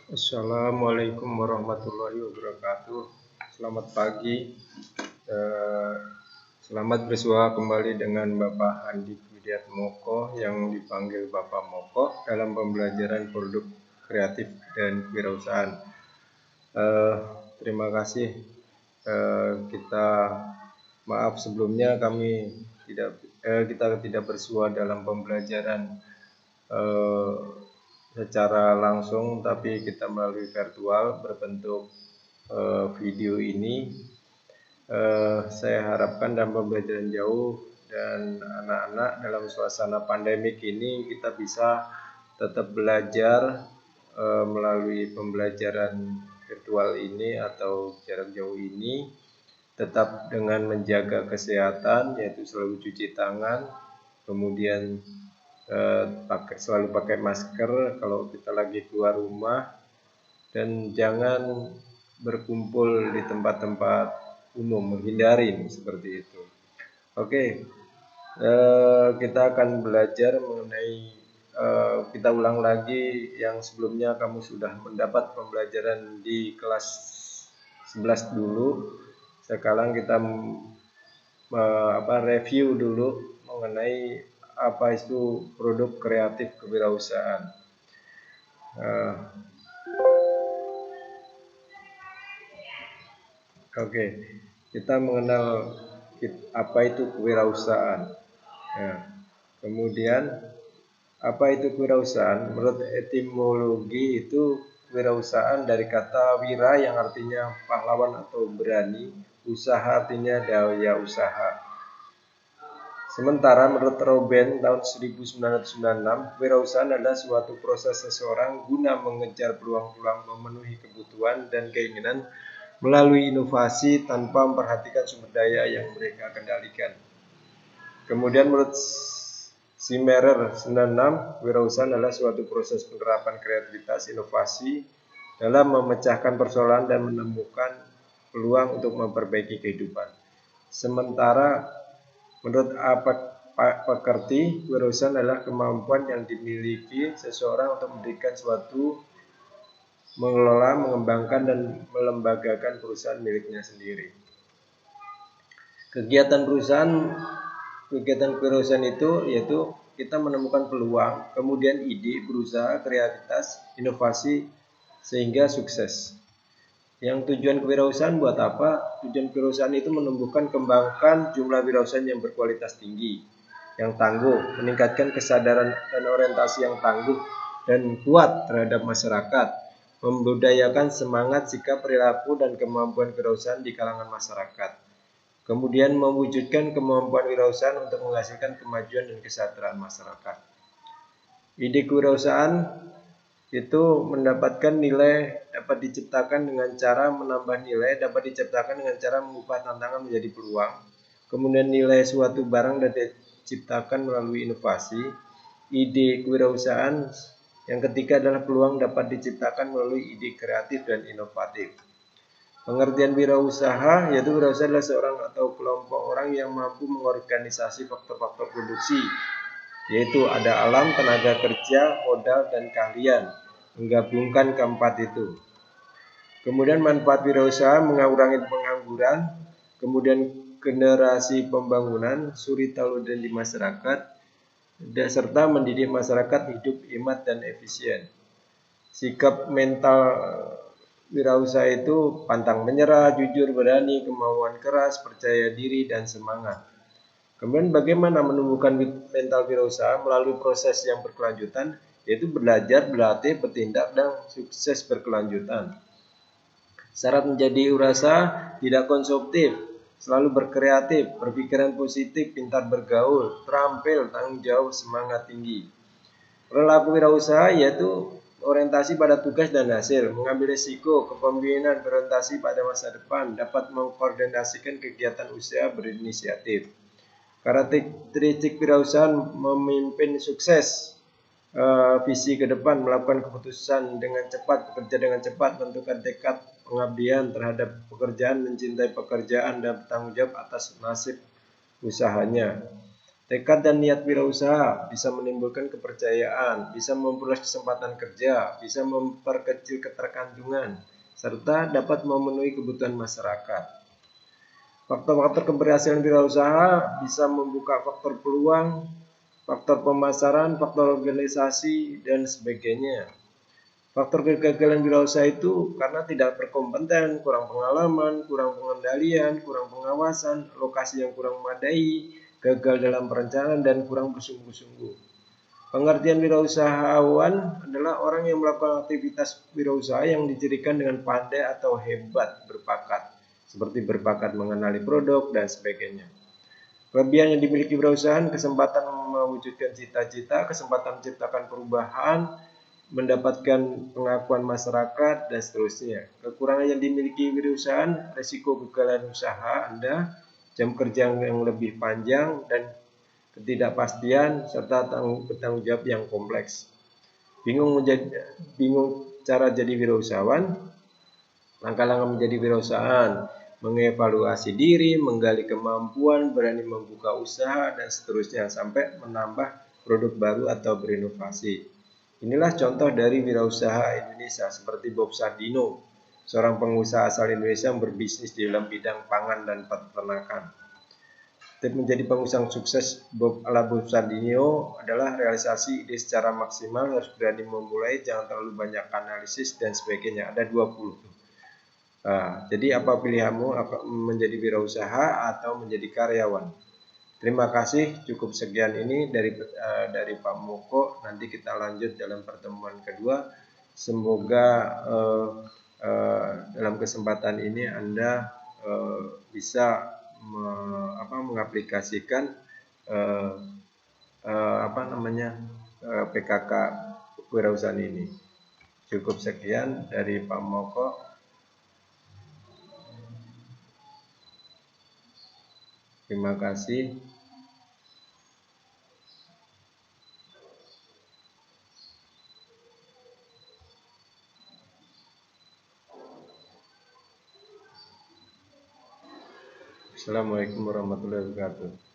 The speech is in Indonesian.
Assalamualaikum warahmatullahi wabarakatuh. Selamat pagi. Eh, Selamat bersua kembali dengan Bapak Andi Widiatmoko yang dipanggil Bapak Moko dalam pembelajaran produk kreatif dan kewirausahaan. Eh, Terima kasih. Kita maaf sebelumnya kita tidak bersua dalam pembelajaran eh, secara langsung, tapi kita melalui virtual berbentuk video ini. Saya harapkan dalam pembelajaran jauh dan anak-anak dalam suasana pandemik ini kita bisa tetap belajar melalui pembelajaran virtual ini atau jarak jauh ini, tetap dengan menjaga kesehatan, yaitu selalu cuci tangan, kemudian selalu pakai masker kalau kita lagi keluar rumah, dan jangan berkumpul di tempat-tempat umum, menghindari seperti itu. Oke, kita akan belajar mengenai kita ulang lagi yang sebelumnya kamu sudah mendapat pembelajaran di kelas 11 dulu. Sekarang kita review dulu mengenai apa itu produk kreatif kewirausahaan. Oke, kita mengenal apa itu kewirausahaan. Ya. Kemudian apa itu kewirausahaan? Menurut etimologi itu kewirausahaan dari kata wira yang artinya pahlawan atau berani, usaha artinya daya usaha. Sementara menurut Robben tahun 1996, kewirausahaan adalah suatu proses seseorang guna mengejar peluang-peluang, memenuhi kebutuhan dan keinginan melalui inovasi tanpa memperhatikan sumber daya yang mereka kendalikan. Kemudian menurut Zimmerer 96, kewirausahaan adalah suatu proses penerapan kreativitas inovasi dalam memecahkan persoalan dan menemukan peluang untuk memperbaiki kehidupan. Sementara menurut Pakerti, kewirausahaan adalah kemampuan yang dimiliki seseorang untuk mendirikan suatu, mengelola, mengembangkan, dan melembagakan perusahaan miliknya sendiri. Kegiatan kewirausahaan itu yaitu kita menemukan peluang, kemudian ide, berusaha, kreativitas, inovasi, sehingga sukses. Yang tujuan kewirausahaan buat apa? Tujuan kewirausahaan itu menumbuhkan, kembangkan jumlah wirausahaan yang berkualitas tinggi, yang tangguh, meningkatkan kesadaran dan orientasi yang tangguh dan kuat terhadap masyarakat, membudayakan semangat, sikap, perilaku, dan kemampuan kewirausahaan di kalangan masyarakat. Kemudian mewujudkan kemampuan wirausahaan untuk menghasilkan kemajuan dan kesejahteraan masyarakat. Ide kewirausahaan itu mendapatkan nilai, dapat diciptakan dengan cara menambah nilai, dapat diciptakan dengan cara mengubah tantangan menjadi peluang. Kemudian nilai suatu barang dapat diciptakan melalui inovasi. Ide kewirausahaan yang ketiga adalah peluang dapat diciptakan melalui ide kreatif dan inovatif. Pengertian wirausaha yaitu wirausaha adalah seorang atau kelompok orang yang mampu mengorganisasi faktor-faktor produksi, yaitu ada alam, tenaga kerja, modal, dan keahlian, menggabungkan keempat itu. Kemudian manfaat wirausaha mengurangi pengangguran, kemudian generasi pembangunan, suri tauladan di masyarakat, serta mendidik masyarakat hidup hemat dan efisien. Sikap mental wirausaha itu pantang menyerah, jujur, berani, kemauan keras, percaya diri, dan semangat. Kemudian bagaimana menumbuhkan mental wirausaha melalui proses yang berkelanjutan, yaitu belajar, berlatih, bertindak, dan sukses berkelanjutan. Syarat menjadi wirausaha tidak konsumtif, selalu berkreatif, berpikiran positif, pintar bergaul, terampil, tanggung jawab, semangat tinggi. Perilaku wirausaha yaitu orientasi pada tugas dan hasil, mengambil risiko, kepemimpinan, berorientasi pada masa depan, dapat mengkoordinasikan kegiatan usaha, berinisiatif. Karakteristik wirausaha memimpin sukses, visi ke depan, melakukan keputusan dengan cepat, bekerja dengan cepat, menentukan tekad, pengabdian terhadap pekerjaan, mencintai pekerjaan, dan bertanggung jawab atas nasib usahanya. Tekad dan niat wirausaha bisa menimbulkan kepercayaan, bisa memperluas kesempatan kerja, bisa memperkecil ketergantungan, serta dapat memenuhi kebutuhan masyarakat. Faktor-faktor keberhasilan wirausaha bisa membuka faktor peluang, faktor pemasaran, faktor organisasi, dan sebagainya. Faktor kegagalan wirausaha itu karena tidak berkompeten, kurang pengalaman, kurang pengendalian, kurang pengawasan, lokasi yang kurang memadai, gagal dalam perencanaan, dan kurang bersungguh-sungguh. Pengertian wirausahawan adalah orang yang melakukan aktivitas wirausaha yang dicirikan dengan pandai atau hebat berbakat, seperti berbakat mengenali produk dan sebagainya. Kelebihan yang dimiliki wirausahaan, kesempatan mewujudkan cita-cita, kesempatan menciptakan perubahan, mendapatkan pengakuan masyarakat, dan seterusnya. Kekurangan yang dimiliki wirausahaan, resiko kegagalan usaha Anda, jam kerja yang lebih panjang, dan ketidakpastian, serta bertanggung jawab yang kompleks. Bingung cara jadi wirausahawan? Langkah-langkah menjadi wirausahaan: mengevaluasi diri, menggali kemampuan, berani membuka usaha, dan seterusnya sampai menambah produk baru atau berinovasi. Inilah contoh dari wirausaha Indonesia seperti Bob Sardino, seorang pengusaha asal Indonesia yang berbisnis di dalam bidang pangan dan peternakan. Tips menjadi pengusaha sukses Bob Sardino adalah realisasi ide secara maksimal, harus berani memulai, jangan terlalu banyak analisis, dan sebagainya. Ada 20. Jadi apa pilihanmu, menjadi wirausaha atau menjadi karyawan? Terima kasih, cukup sekian ini dari Pak Moko. Nanti kita lanjut dalam pertemuan kedua. Semoga dalam kesempatan ini Anda bisa mengaplikasikan PKK kewirausahaan ini. Cukup sekian dari Pak Moko. Terima kasih. Assalamualaikum warahmatullahi wabarakatuh.